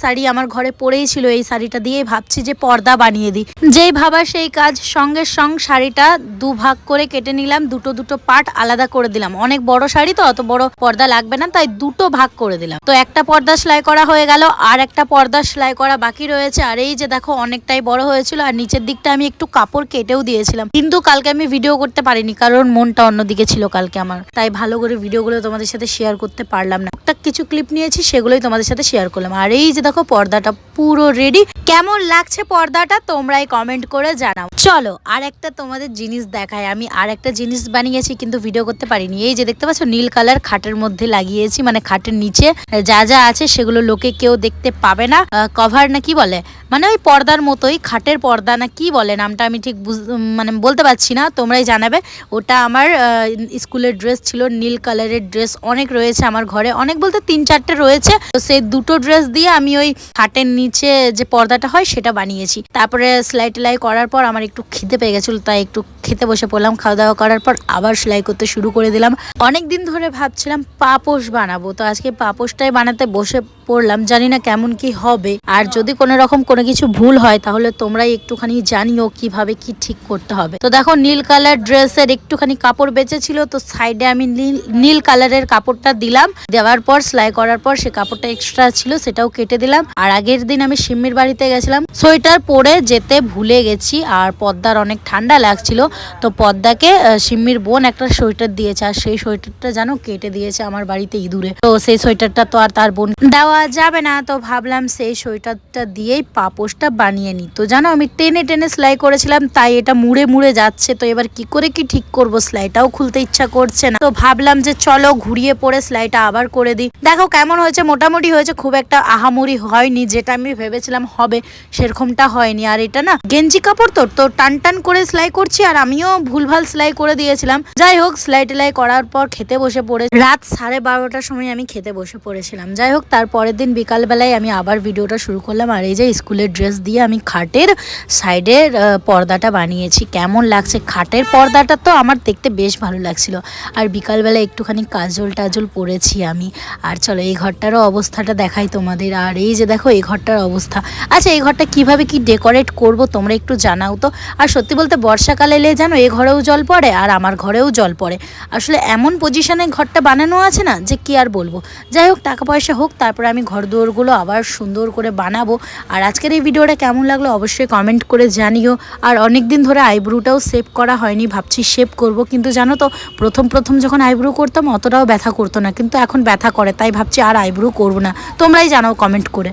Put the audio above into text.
শাড়ি আমার ঘরে পরেই ছিল, এই শাড়িটা দিয়ে ভাবছি যে পর্দা বানিয়ে দিই। যেই ভাবা সেই কাজ, সঙ্গে সঙ্গ শাড়িটা দুভাগ করে কেটে নিলাম, দুটো দুটো পার্ট আলাদা করে দিলাম। অনেক বড় শাড়ি তো, অত বড় পর্দা লাগবে না, তাই দুটো ভাগ করে দিলাম। তো একটা পর্দা সেলাই করা হয়ে গেল, আর একটা পর্দা সেলাই করা বাকি রয়েছে। আর এই যে দেখো অনেকটাই বড় হয়েছিল, আর নিচের দিকটা আমি একটু কাপড় কেটেও দিয়েছিলাম, কিন্তু কালকে আমি ভিডিও করতে পারিনি কারণ মনটা অন্যদিকে ছিল কালকে আমার, তাই ভালো করে ভিডিওগুলো তোমাদের সাথে শেয়ার করতে পারলাম না। কিছু ক্লিপ নিয়েছি সেগুলোই তোমাদের সাথে শেয়ার করলাম। আর এই যে দেখো পর্দাটা পুরো রেডি। কেমন লাগছে পর্দাটা তোমরাই কমেন্ট করে জানাও। চলো আর একটা তোমাদের জিনিস দেখাই। আমি আর একটা জিনিস বানিয়েছি কিন্তু ভিডিও করতে পারিনি। এই যে দেখতে পাচ্ছ নীল কালার খাটের মধ্যে লাগিয়েছি, মানে খাটের নিচে যা যা আছে সেগুলো লোকে কেউ দেখতে পাবে না। কভার না কি বলে, মানে ওই পর্দার মতোই, খাটের পর্দা না কি বলে নামটা, আমি ঠিক মানে বলতে পারছি না, তোমরাই জানাবে। ওটা আমার স্কুলের ড্রেস ছিল, নীল কালারের ড্রেস অনেক রয়েছে আমার ঘরে, অনেক বলতে 3-4টে রয়েছে। তো সেই দুটো ড্রেস দিয়ে আমি ওই খাটের নিচে যে পর্দাটা হয় সেটা বানিয়েছি। তারপরে সেলাই টেলাই করার পর আমার একটু খিদে পেয়ে গেছিল, তাই একটু খেতে বসে পড়লাম। খাওয়া দাওয়া করার পর আবার সেলাই করতে শুরু করে দিলাম। অনেকদিন ধরে ভাবছিলাম পাপোশ বানাবো, তো আজকে পাপোশটাই বানাতে বসে পড়লাম। জানি না কেমন কি হবে, আর যদি কোনো রকম কোনো কিছু ভুল হয় তাহলে তোমরাই একটুখানি জানিও কিভাবে কি ঠিক করতে হবে। তো দেখো নীল কালার ড্রেসের একটুখানি কাপড় বেঁচে ছিল, তো সাইডে আমি নীল কালারের কাপড়টা দিলাম। দেওয়ার পর সেলাই করার পর সে কাপড়টা এক্সট্রা ছিল সেটাও কেটে দিলাম। আর আগের দিন আমি সিম্মির বাড়িতে গেছিলাম, সোয়েটার পরে যেতে ভুলে গেছি, আর পদ্মার অনেক ঠান্ডা লাগছিল, তো পদ্মাকে সিম্মির বোন একটা সোয়েটার দিয়েছে, আর সেই সোয়েটারটা জানো কেটে দিয়েছে আমার বাড়িতে ইঁদুরে। তো সেই সোয়েটারটা তো আর তার বোন দেওয়া যাবে না, তো ভাবলাম সেই সোয়েটারটা দিয়েই পাপোশটা বানিয়ে নিই। তো জানো আমি টেনে টেনে সেলাই করেছিলাম, তাই এটা মুড়ে মুড়ে যাচ্ছে। তো এবার কি করে কি ঠিক করব, সেলাইটাও খুলতে ইচ্ছা করছে না। তো ভাবলাম যে চলো ঘুরিয়ে পরে সেলাইটা আবার করে দিই। দেখো কেমন হয়েছে, মোটামুটি হয়েছে, খুব একটা আহামরি হয়নি, যেটা আমি ভেবেছিলাম হবে সেরকমটা হয়নি। আর এটা না গেঞ্জি কাপড় তো টান টান করে সেলাই করছি, আর আমিও ভুলভাল সেলাই করে দিয়েছিলাম। যাই হোক সেলাই টেলাই করার পর খেতে বসে পড়ে রাত 12:30টার সময় আমি খেতে বসে পড়েছিলাম। যাই হোক তারপরের দিন বিকালবেলায় আমি আবার ভিডিওটা শুরু করলাম। আর এই যে স্কুলের ড্রেস দিয়ে আমি খাটের সাইডের পর্দাটা বানিয়েছি। কেমন লাগছে খাটের পর্দাটা, তো আমার দেখতে বেশ ভালো লাগছিল। আর বিকালবেলা একটুখানি কাজল টাজল পরেছি আমি। আর চলো এই ঘরটারও অবস্থাটা দেখাই তোমাদের। আর এই যে দেখো এই ঘরটার অবস্থা। আচ্ছা এই ঘরটা কিভাবে কি ডেকোরেট করব তোমরা একটু জানাও তো। আর সত্যি বলতে বর্ষাকালে এলে জানো এ ঘরেও জল পড়ে আর আমার ঘরেও জল পড়ে। আসলে এমন পজিশনে ঘরটা বানানো আছে না যে কি আর বলবো। যাই হোক টাকা পয়সা হোক, তারপরে আমি ঘর দুয়ারগুলো আবার সুন্দর করে বানাবো। আর আজকের এই ভিডিওটা কেমন লাগলো অবশ্যই কমেন্ট করে জানিও। আর অনেক দিন ধরে আইব্রোটাও শেভ করা হয়নি, ভাবছি শেভ করব, কিন্তু জানো তো প্রথম যখন আইব্রো করতাম অতটাও ব্যথা করতো না, কিন্তু এখন ব্যথা করে, তাই ভাবছি আর আইব্রো করবো না। তোমরাই জানাও কমেন্ট করে।